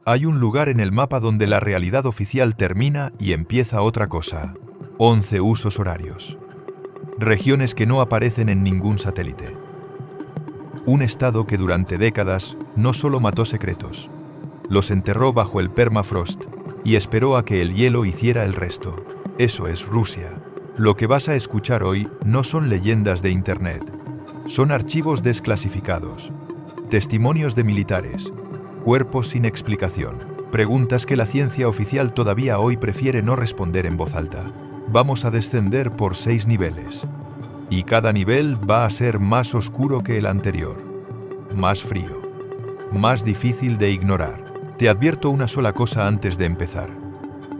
Hay un lugar en el mapa donde la realidad oficial termina y empieza otra cosa. 11 usos horarios. Regiones que no aparecen en ningún satélite. Un estado que durante décadas no solo mató secretos, los enterró bajo el permafrost y esperó a que el hielo hiciera el resto. Eso es Rusia. Lo que vas a escuchar hoy no son leyendas de Internet. Son archivos desclasificados, testimonios de militares, cuerpos sin explicación, preguntas que la ciencia oficial todavía hoy prefiere no responder en voz alta. Vamos a descender por 6 niveles. Y cada nivel va a ser más oscuro que el anterior, más frío, más difícil de ignorar. Te advierto una sola cosa antes de empezar.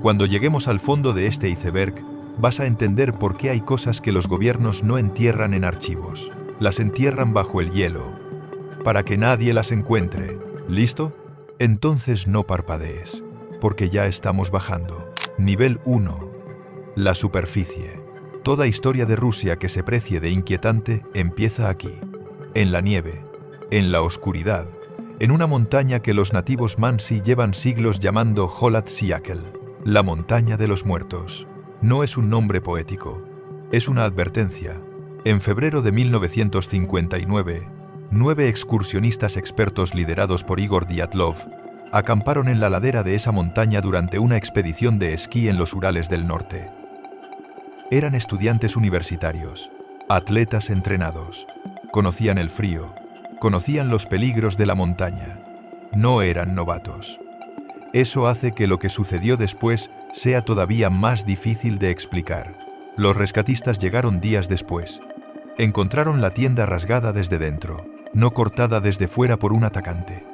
Cuando lleguemos al fondo de este iceberg, vas a entender por qué hay cosas que los gobiernos no entierran en archivos. Las entierran bajo el hielo, para que nadie las encuentre. ¿Listo? Entonces no parpadees, porque ya estamos bajando. Nivel 1. La superficie. Toda historia de Rusia que se precie de inquietante empieza aquí, en la nieve, en la oscuridad, en una montaña que los nativos Mansi llevan siglos llamando Holat Siakel, la montaña de los muertos. No es un nombre poético, es una advertencia. En febrero de 1959, 9 excursionistas expertos liderados por Igor Dyatlov acamparon en la ladera de esa montaña durante una expedición de esquí en los Urales del norte. Eran estudiantes universitarios, atletas entrenados, conocían el frío, conocían los peligros de la montaña, no eran novatos. Eso hace que lo que sucedió después sea todavía más difícil de explicar. Los rescatistas llegaron días después. Encontraron la tienda rasgada desde dentro, no cortada desde fuera por un atacante.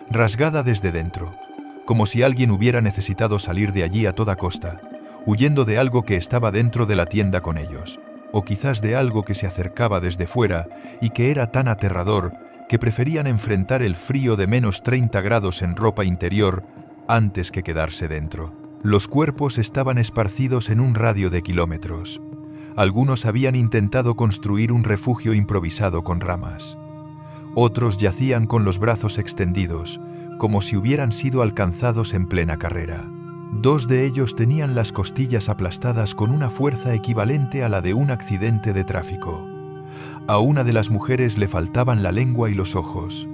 Rasgada desde dentro, como si alguien hubiera necesitado salir de allí a toda costa, huyendo de algo que estaba dentro de la tienda con ellos, o quizás de algo que se acercaba desde fuera y que era tan aterrador que preferían enfrentar el frío de menos 30 grados en ropa interior antes que quedarse dentro. Los cuerpos estaban esparcidos en un radio de kilómetros. Algunos habían intentado construir un refugio improvisado con ramas. Otros yacían con los brazos extendidos, como si hubieran sido alcanzados en plena carrera. 2 de ellos tenían las costillas aplastadas con una fuerza equivalente a la de un accidente de tráfico. A una de las mujeres le faltaban la lengua y los ojos.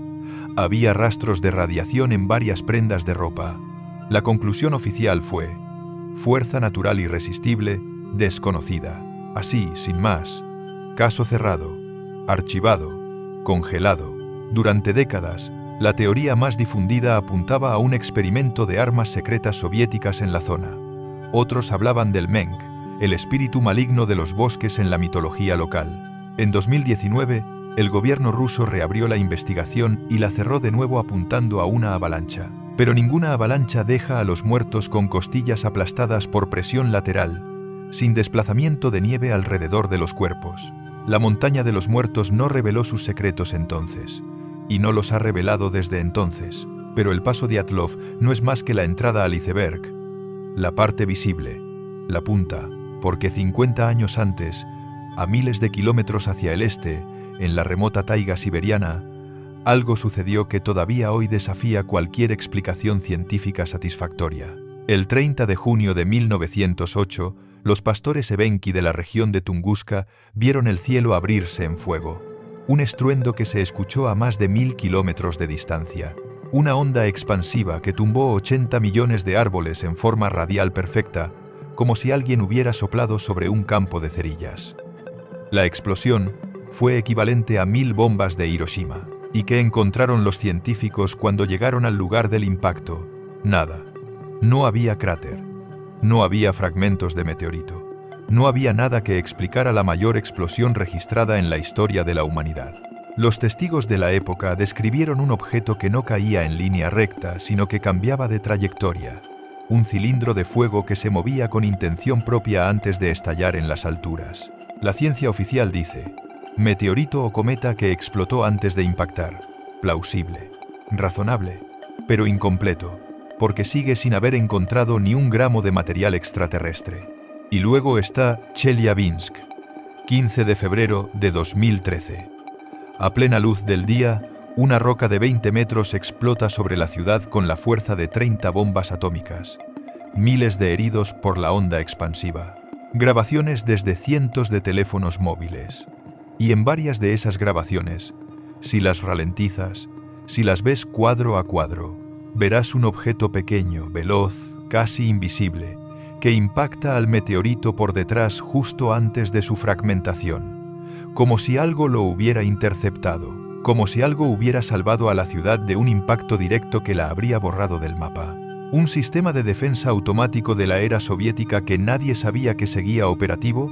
Había rastros de radiación en varias prendas de ropa. La conclusión oficial fue: fuerza natural irresistible, desconocida. Así, sin más. Caso cerrado, archivado, congelado. Durante décadas, la teoría más difundida apuntaba a un experimento de armas secretas soviéticas en la zona. Otros hablaban del Meng, el espíritu maligno de los bosques en la mitología local. En 2019, el gobierno ruso reabrió la investigación y la cerró de nuevo apuntando a una avalancha. Pero ninguna avalancha deja a los muertos con costillas aplastadas por presión lateral, sin desplazamiento de nieve alrededor de los cuerpos. La montaña de los muertos no reveló sus secretos entonces, y no los ha revelado desde entonces, pero el paso Dyatlov no es más que la entrada al iceberg, la parte visible, la punta, porque 50 años antes, a miles de kilómetros hacia el este, en la remota taiga siberiana, algo sucedió que todavía hoy desafía cualquier explicación científica satisfactoria. El 30 de junio de 1908, los pastores evenki de la región de Tunguska vieron el cielo abrirse en fuego. Un estruendo que se escuchó a más de 1000 kilómetros de distancia. Una onda expansiva que tumbó 80 millones de árboles en forma radial perfecta, como si alguien hubiera soplado sobre un campo de cerillas. La explosión fue equivalente a 1000 bombas de Hiroshima. ¿Y qué encontraron los científicos cuando llegaron al lugar del impacto? Nada. No había cráter. No había fragmentos de meteorito. No había nada que explicara la mayor explosión registrada en la historia de la humanidad. Los testigos de la época describieron un objeto que no caía en línea recta, sino que cambiaba de trayectoria. Un cilindro de fuego que se movía con intención propia antes de estallar en las alturas. La ciencia oficial dice: meteorito o cometa que explotó antes de impactar. Plausible, razonable, pero incompleto, porque sigue sin haber encontrado ni un gramo de material extraterrestre. Y luego está Chelyabinsk, 15 de febrero de 2013. A plena luz del día, Una roca de 20 metros explota sobre la ciudad con la fuerza de 30 bombas atómicas. Miles de heridos por la onda expansiva. Grabaciones desde cientos de teléfonos móviles. Y en varias de esas grabaciones, si las ralentizas, si las ves cuadro a cuadro, verás un objeto pequeño, veloz, casi invisible, que impacta al meteorito por detrás justo antes de su fragmentación, como si algo lo hubiera interceptado. Como si algo hubiera salvado a la ciudad de un impacto directo que la habría borrado del mapa. Un sistema de defensa automático de la era soviética que nadie sabía que seguía operativo,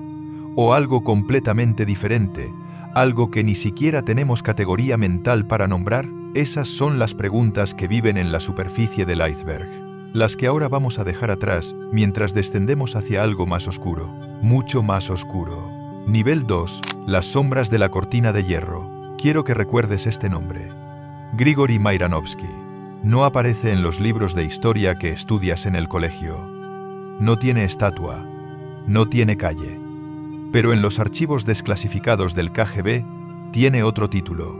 o algo completamente diferente, algo que ni siquiera tenemos categoría mental para nombrar. Esas son las preguntas que viven en la superficie del iceberg, las que ahora vamos a dejar atrás mientras descendemos hacia algo más oscuro, mucho más oscuro. Nivel 2, las sombras de la cortina de hierro. Quiero que recuerdes este nombre. Grigori Mairanovsky. No aparece en los libros de historia que estudias en el colegio. No tiene estatua. No tiene calle. Pero en los archivos desclasificados del KGB tiene otro título.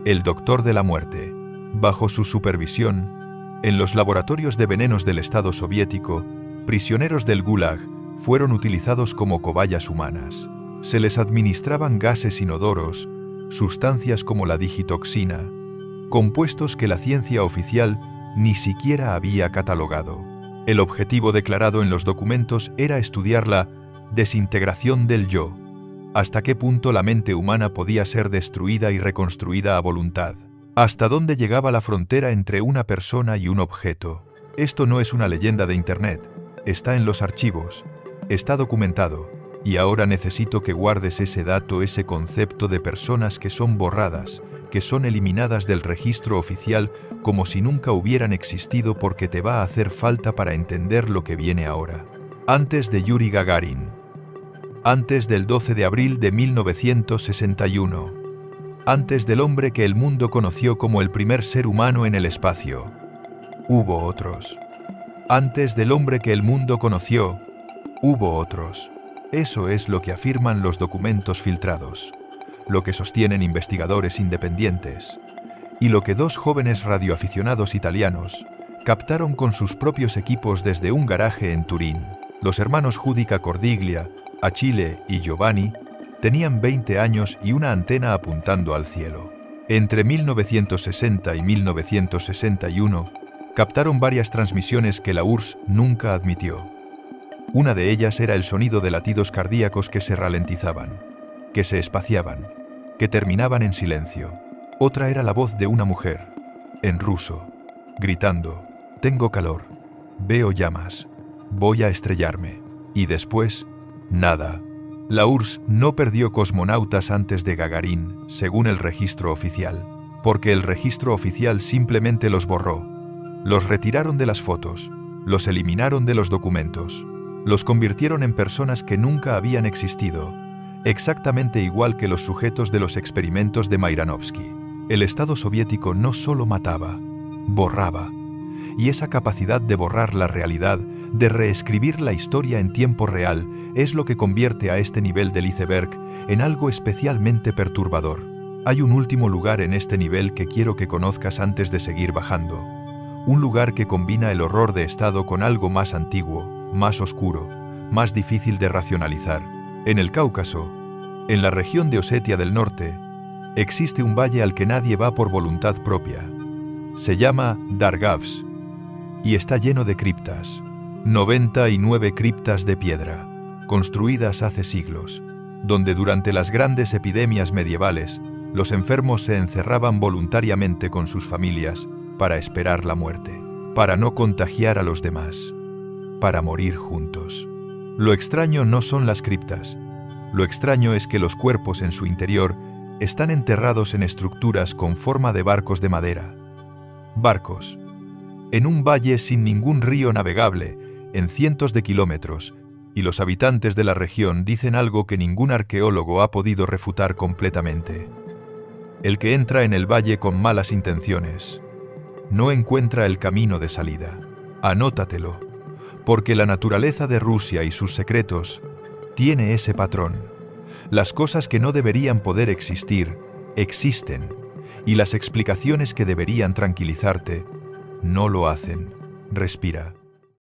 El Doctor de la Muerte. Bajo su supervisión, en los laboratorios de venenos del Estado soviético, prisioneros del Gulag fueron utilizados como cobayas humanas. Se les administraban gases inodoros, sustancias como la digitoxina, compuestos que la ciencia oficial ni siquiera había catalogado. El objetivo declarado en los documentos era estudiar la desintegración del yo, hasta qué punto la mente humana podía ser destruida y reconstruida a voluntad, hasta dónde llegaba la frontera entre una persona y un objeto. Esto no es una leyenda de Internet, está en los archivos, está documentado. Y ahora necesito que guardes ese dato, ese concepto de personas que son borradas, que son eliminadas del registro oficial como si nunca hubieran existido, porque te va a hacer falta para entender lo que viene ahora. Antes de Yuri Gagarin. Antes del 12 de abril de 1961. Antes del hombre que el mundo conoció como el primer ser humano en el espacio. Hubo otros. Antes del hombre que el mundo conoció, hubo otros. Eso es lo que afirman los documentos filtrados, lo que sostienen investigadores independientes, y lo que dos jóvenes radioaficionados italianos captaron con sus propios equipos desde un garaje en Turín. Los hermanos Giudica Cordiglia, Achille y Giovanni tenían 20 años y una antena apuntando al cielo. Entre 1960 y 1961, captaron varias transmisiones que la URSS nunca admitió. Una de ellas era el sonido de latidos cardíacos que se ralentizaban, que se espaciaban, que terminaban en silencio. Otra era la voz de una mujer, en ruso, gritando: «Tengo calor, veo llamas, voy a estrellarme». Y después, nada. La URSS no perdió cosmonautas antes de Gagarin, según el registro oficial, porque el registro oficial simplemente los borró. Los retiraron de las fotos, los eliminaron de los documentos. Los convirtieron en personas que nunca habían existido, exactamente igual que los sujetos de los experimentos de Mairanovsky. El Estado soviético no solo mataba, borraba. Y esa capacidad de borrar la realidad, de reescribir la historia en tiempo real, es lo que convierte a este nivel del iceberg en algo especialmente perturbador. Hay un último lugar en este nivel que quiero que conozcas antes de seguir bajando. Un lugar que combina el horror de Estado con algo más antiguo, más oscuro, más difícil de racionalizar. En el Cáucaso, en la región de Osetia del Norte, existe un valle al que nadie va por voluntad propia. Se llama Dargavs y está lleno de criptas. 99 criptas de piedra, construidas hace siglos, donde durante las grandes epidemias medievales, los enfermos se encerraban voluntariamente con sus familias para esperar la muerte, para no contagiar a los demás, para morir juntos. Lo extraño no son las criptas. Lo extraño es que los cuerpos en su interior están enterrados en estructuras con forma de barcos de madera. Barcos. En un valle sin ningún río navegable, en cientos de kilómetros, y los habitantes de la región dicen algo que ningún arqueólogo ha podido refutar completamente. El que entra en el valle con malas intenciones no encuentra el camino de salida. Anótatelo, porque la naturaleza de Rusia y sus secretos tiene ese patrón. Las cosas que no deberían poder existir, existen, y las explicaciones que deberían tranquilizarte no lo hacen. Respira.